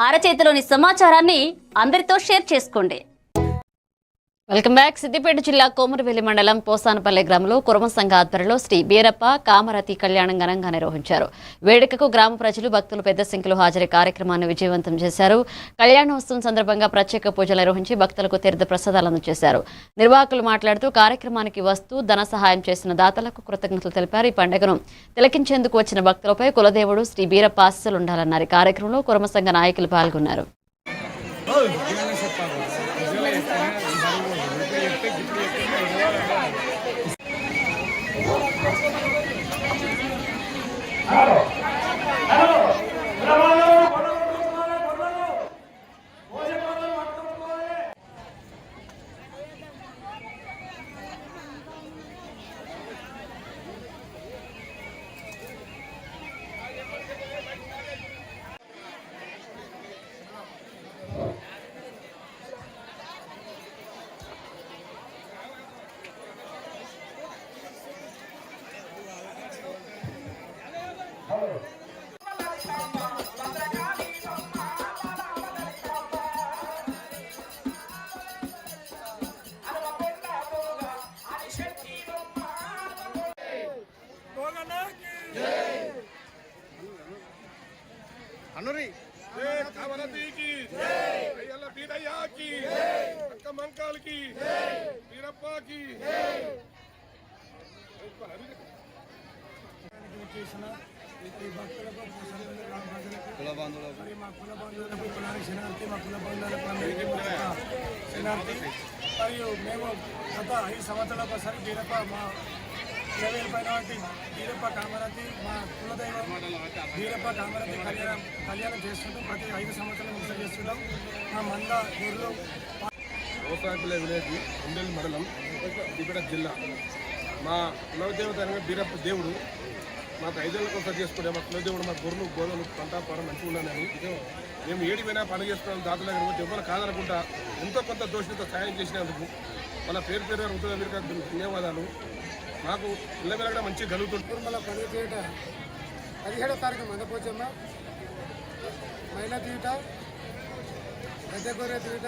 అరచేతిలోని సమాచారాన్ని అందరితో షేర్ చేసుకోండి. Welcome back. సిద్దిపేట జిల్లా కోమరవెల్లి మండలం పోసానపల్లె గ్రామంలో కుర్మ సంఘ ఆధ్వర్యంలో శ్రీ బీరప్ప కామరతి కళ్యాణం ఘనంగా నిర్వహించారు. వేడుకకు గ్రామ ప్రజలు భక్తులు పెద్ద సంఖ్యలో హాజరై కార్యక్రమాన్ని విజయవంతం చేశారు. కళ్యాణోత్సవం సందర్భంగా ప్రత్యేక పూజలు నిర్వహించి భక్తులకు తీర్థ ప్రసాదాలు అందజేశారు. నిర్వాహకులు మాట్లాడుతూ కార్యక్రమానికి వస్తూ ధన సహాయం చేసిన దాతలకు కృతజ్ఞతలు తెలిపారు. ఈ పండుగను తిలకించేందుకు వచ్చిన భక్తులపై కులదేవుడు శ్రీ బీరప్ప ఆశీస్సులు ఉండాలన్నారు. ఈ కార్యక్రమంలో కుర్మ సంఘ నాయకులు పాల్గొన్నారు. अनुरी कामरती की अय्यला बीरయ్య की अक्का मंकाल की बीरप्पा की कुल बांधुలకు మరియు మేము గత 5 సంవత్సరాలకు ఒకసారి బీరప్ప మా బీరప్ప కామరతి మా కులదైవం బీరప్ప కామరతి కళ్యాణం చేస్తుంటాం. ప్రతి 5 సంవత్సరాలు ముసలి చేస్తుంటాం. మా మంద గొర్రెలు పోసానపల్లె విలేజ్ ఉండేలి మండలం సిద్దిపేట జిల్లా. మా కులదేవత బీరప్ప దేవుడు మాకు 5 ఏళ్ళకి ఒకసారి చేసుకుంటే మా కులదేవుడు మా గొర్రెలు గోదలు పంట పొర మంచిగా ఉండాలని మేము ఏడిపోయినా పండుగ చేసుకున్నాం. దాతల దగ్గర ఎవరు కాదనకుండా ఎంతో కొంత దోషులతో సాయం చేసినందుకు మన పేరు ఉంటుంది. మీరు ధన్యవాదాలు. మాకు ఇళ్ళ మీద మంచిగా కలుగుతుంది. కుర్మల పండుగ తీయట 17వ తారీఖు మందపోచమ్మ మైల తీయట పెద్ద గొర్రె తీయట